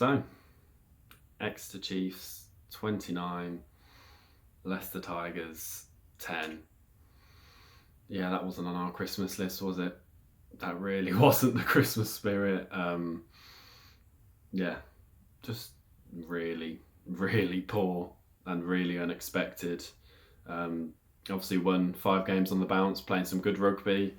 So, Exeter Chiefs 29, Leicester Tigers 10. Yeah, that wasn't on our Christmas list, was it? That really wasn't the Christmas spirit. Yeah, just really, really poor and really unexpected. Obviously won 5 games on the bounce, playing some good rugby.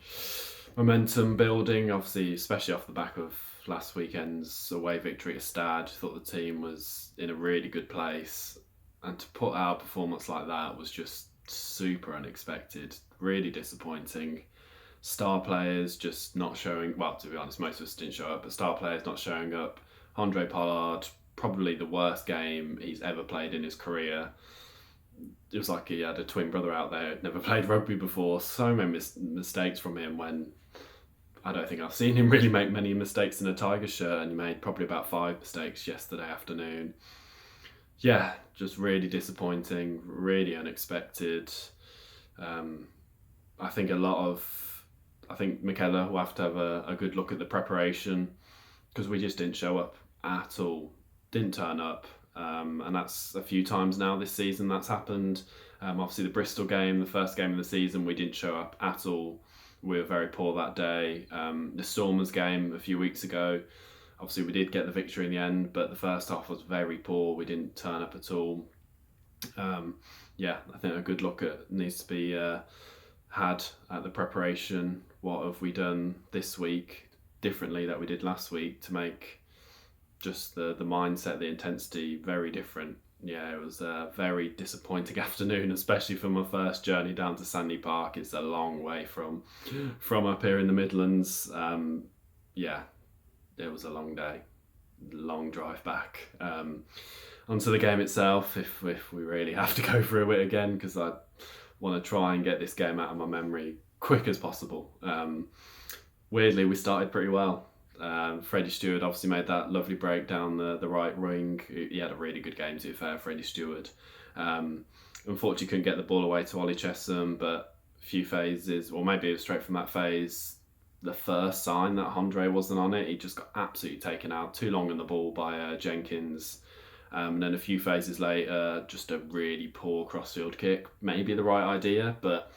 Momentum building, obviously, especially off the back of last weekend's away victory at Stad. Thought the team was in a really good place. And to put out a performance like that was just super unexpected, really disappointing. Star players just not showing, well, to be honest, most of us didn't show up, but star players not showing up. Andre Pollard, probably the worst game he's ever played in his career. It was like he had a twin brother out there who'd never played rugby before. So many mistakes from him when I don't think I've seen him really make many mistakes in a Tigers shirt, and he made probably about 5 mistakes yesterday afternoon. Yeah, just really disappointing, really unexpected. I think Michaela will have to have a good look at the preparation, because we just didn't show up at all, didn't turn up. And that's a few times now this season that's happened. Obviously the Bristol game, the first game of the season, we didn't show up at all. We were very poor that day. The Stormers game a few weeks ago, obviously we did get the victory in the end, but the first half was very poor. We didn't turn up at all. I think a good look at needs to be had at the preparation. What have we done this week differently that we did last week to make just the mindset, the intensity very different? Yeah, it was a very disappointing afternoon, especially for my first journey down to Sandy Park. It's a long way from up here in the Midlands. It was a long day, long drive back. Onto the game itself, if we really have to go through it again, because I want to try and get this game out of my memory quick as possible. Weirdly, we started pretty well. Freddie Stewart obviously made that lovely break down the right wing. He had a really good game, to be fair, Freddie Stewart. Unfortunately, couldn't get the ball away to Ollie Chesham, but a few phases, or maybe it was straight from that phase, the first sign that Andre wasn't on it, he just got absolutely taken out, too long on the ball by Jenkins. And then a few phases later, just a really poor crossfield kick. Maybe the right idea, but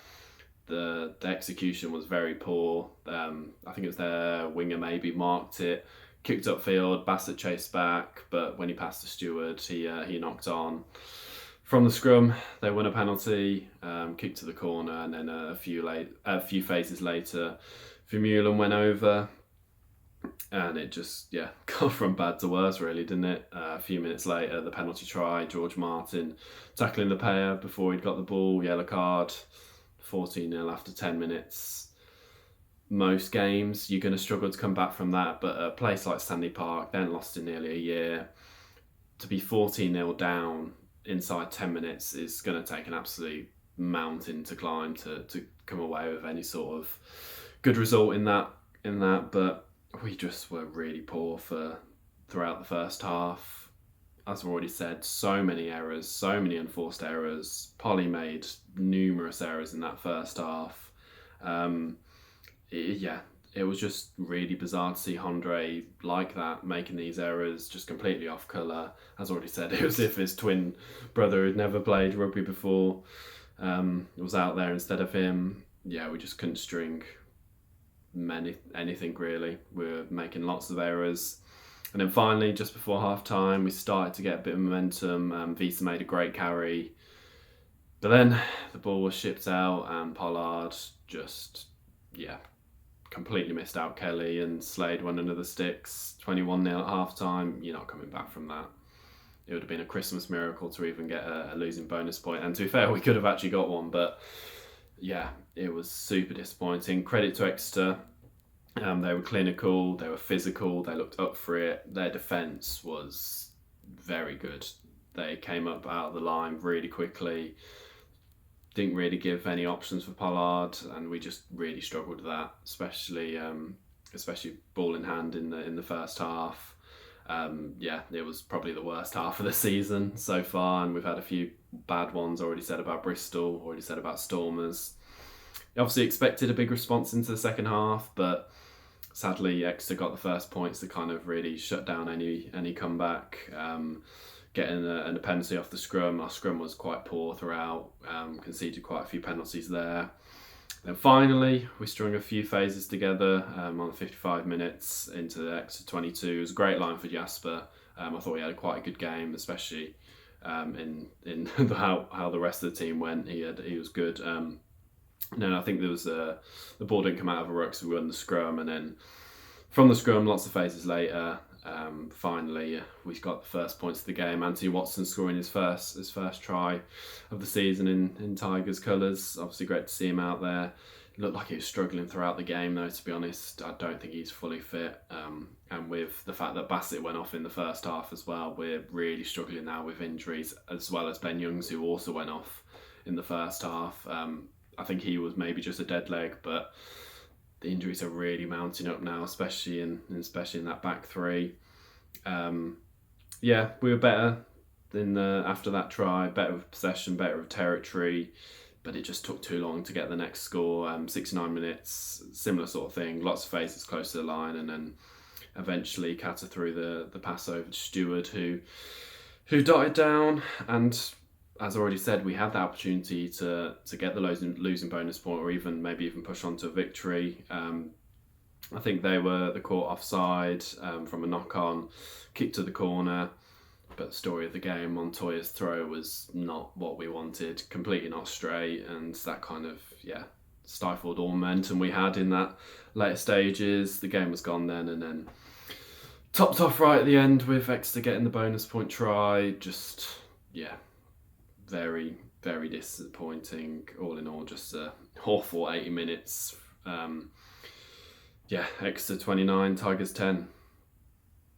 the execution was very poor. I think it was their winger maybe marked it, kicked upfield, Bassett chased back, but when he passed to Stewart, he knocked on. From the scrum, they won a penalty, kicked to the corner, and then a few phases later, Vermeulen went over, and it just got from bad to worse, really, didn't it? A few minutes later, the penalty try, George Martin tackling the player before he'd got the ball, yellow card. 14-0 after 10 minutes. Most games, you're going to struggle to come back from that, but a place like Sandy Park, then lost in nearly a year, to be 14-0 down inside 10 minutes is going to take an absolute mountain to climb to come away with any sort of good result in that. But we just were really poor throughout the first half. As I've already said, so many errors, so many unforced errors. Polly made numerous errors in that first half. It was just really bizarre to see Andre like that, making these errors, just completely off colour. As I already said, it was as if his twin brother who'd never played rugby before was out there instead of him. Yeah, we just couldn't string anything really. We were making lots of errors. And then finally, just before half-time, we started to get a bit of momentum. Visa made a great carry. But then the ball was shipped out and Pollard just, completely missed out Kelly, and Slade won another sticks. 21-0 at half-time. You're not coming back from that. It would have been a Christmas miracle to even get a losing bonus point. And to be fair, we could have actually got one. But it was super disappointing. Credit to Exeter. They were clinical, they were physical, they looked up for it. Their defence was very good. They came up out of the line really quickly, didn't really give any options for Pollard, and we just really struggled with that, especially ball in hand in the first half. It was probably the worst half of the season so far, and we've had a few bad ones. Already said about Bristol, already said about Stormers. Obviously expected a big response into the second half, but Sadly, Exeter got the first points to kind of really shut down any comeback. Getting a penalty off the scrum. Our scrum was quite poor throughout. Conceded quite a few penalties there. Then finally, we strung a few phases together on 55 minutes into the Exeter 22. It was a great line for Jasper. I thought he had quite a good game, especially in how the rest of the team went. He was good. No, I think there was the ball didn't come out of a ruck, so we won the scrum, and then from the scrum, lots of phases later, finally we got the first points of the game. Anthony Watson scoring his first try of the season in Tigers colours. Obviously, great to see him out there. It looked like he was struggling throughout the game, though. To be honest, I don't think he's fully fit. And with the fact that Bassett went off in the first half as well, we're really struggling now with injuries, as well as Ben Youngs, who also went off in the first half. I think he was maybe just a dead leg, but the injuries are really mounting up now, especially in that back three. We were better after that try, better with possession, better with territory, but it just took too long to get the next score. 69 minutes, similar sort of thing, lots of phases close to the line, and then eventually Catter threw the pass over to Stewart, who dotted down, and as I already said, we had the opportunity to get the losing bonus point, or maybe even push on to a victory. I think they were caught offside from a knock-on, kick to the corner, but the story of the game, Montoya's throw was not what we wanted, completely not straight, and that kind of, stifled all momentum we had in that later stages. The game was gone then, and then topped off right at the end with Exeter getting the bonus point try. Just, very, very disappointing. All in all, just a awful 80 minutes. Exeter 29, Tigers 10.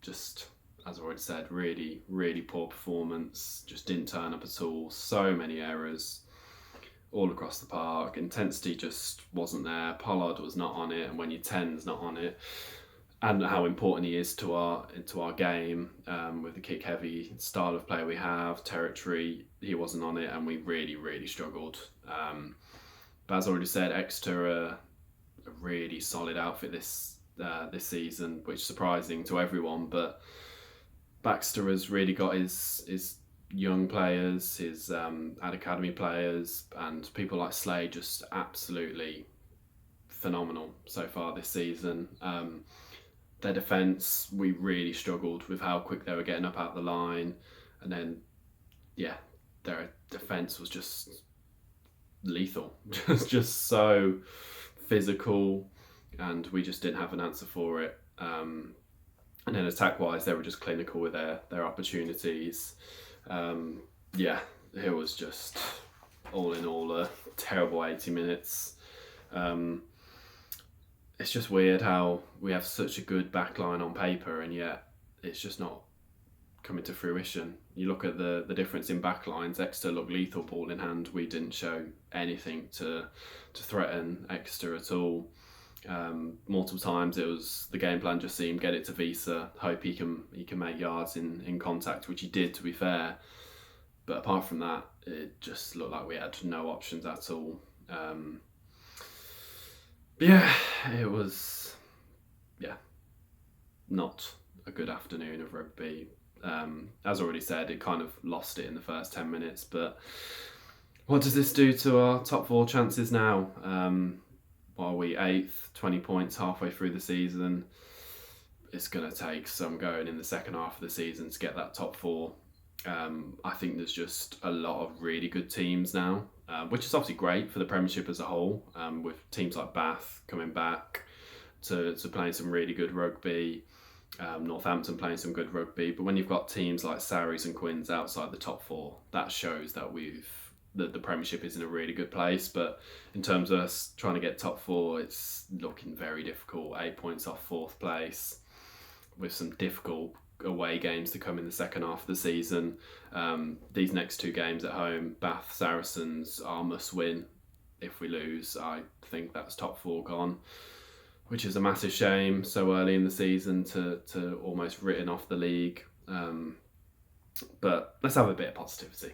Just, as I already said, really, really poor performance. Just didn't turn up at all. So many errors all across the park. Intensity just wasn't there. Pollard was not on it, and when your 10's not on it, and how important he is to our game, with the kick heavy style of play we have, territory, he wasn't on it, and we really, really struggled. But as I already said, Exeter are a really solid outfit this season, which is surprising to everyone. But Baxter has really got his young players, his academy players, and people like Slade just absolutely phenomenal so far this season. Their defence, we really struggled with how quick they were getting up out the line, and then their defence was just lethal, just so physical, and we just didn't have an answer for it. And then attack-wise, they were just clinical with their opportunities. It was just all in all a terrible 80 minutes. It's just weird how we have such a good backline on paper, and yet it's just not coming to fruition. You look at the difference in backlines. Exeter looked lethal ball in hand. We didn't show anything to threaten Exeter at all. Multiple times it was the game plan just seemed get it to Visa, hope he can make yards in contact, which he did, to be fair. But apart from that, it just looked like we had no options at all. It was not a good afternoon of rugby. As I already said, it kind of lost it in the first 10 minutes. But what does this do to our top four chances now? Are we 8th, 20 points halfway through the season? It's going to take some going in the second half of the season to get that top four. I think there's just a lot of really good teams now, which is obviously great for the Premiership as a whole, with teams like Bath coming back to playing some really good rugby, Northampton playing some good rugby. But when you've got teams like Sarries and Quins outside the top four, that shows that the Premiership is in a really good place. But in terms of us trying to get top four, it's looking very difficult. 8 points off 4th place, with some difficult away games to come in the second half of the season. These next 2 games at home, Bath, Saracens, are must win. If we lose, I think that's top 4 gone, which is a massive shame so early in the season to almost written off the league. But let's have a bit of positivity.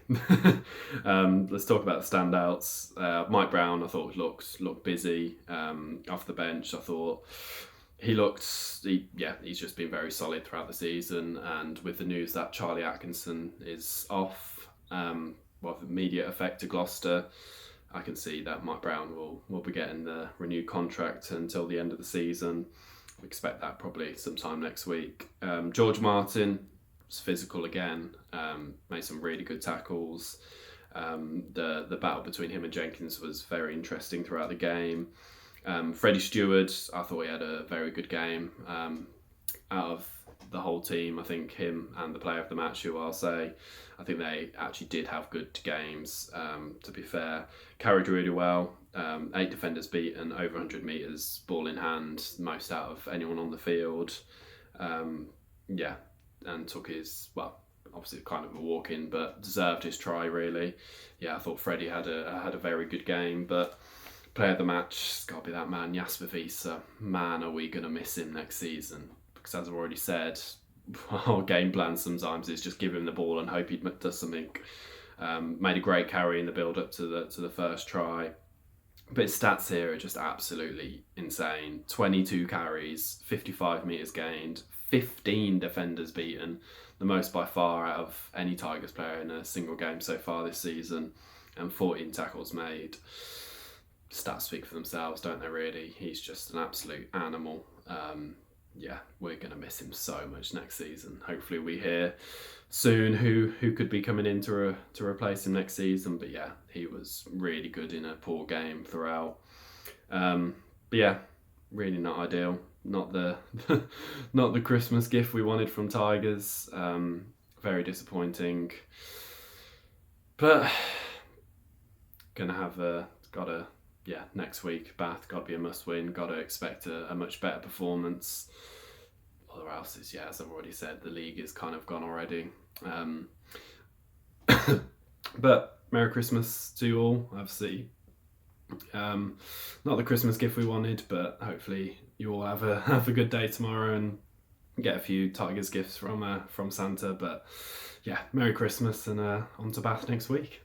Let's talk about the standouts. Mike Brown, I thought looked busy off the bench. I thought he's just been very solid throughout the season, and with the news that Charlie Atkinson is off, with immediate effect to Gloucester, I can see that Mike Brown will be getting the renewed contract until the end of the season. We expect that probably sometime next week. George Martin was physical again, made some really good tackles. The battle between him and Jenkins was very interesting throughout the game. Freddie Stewart, I thought he had a very good game. Out of the whole team, I think him and the player of the match, who I'll say, I think they actually did have good games, to be fair. Carried really well, 8 defenders beaten, over 100 metres, ball in hand, most out of anyone on the field. And took his, obviously kind of a walk-in, but deserved his try, really. I thought Freddie had a very good game, but player of the match, it's got to be that man, Jasper Wiese. Man, are we going to miss him next season? Because as I've already said, our game plan sometimes is just give him the ball and hope he does something. Made a great carry in the build-up to the first try. But his stats here are just absolutely insane. 22 carries, 55 metres gained, 15 defenders beaten, the most by far out of any Tigers player in a single game so far this season, and 14 tackles made. Stats speak for themselves, don't they, really? He's just an absolute animal. We're going to miss him so much next season. Hopefully we hear soon who could be coming in to replace him next season. But he was really good in a poor game throughout. Really not ideal. Not the not the Christmas gift we wanted from Tigers. Very disappointing. But gonna have next week, Bath, got to be a must-win. Got to expect a much better performance. Or else is, as I've already said, the league is kind of gone already. But Merry Christmas to you all, obviously. Not the Christmas gift we wanted, but hopefully you all have a good day tomorrow and get a few Tigers gifts from Santa. But Merry Christmas, and on to Bath next week.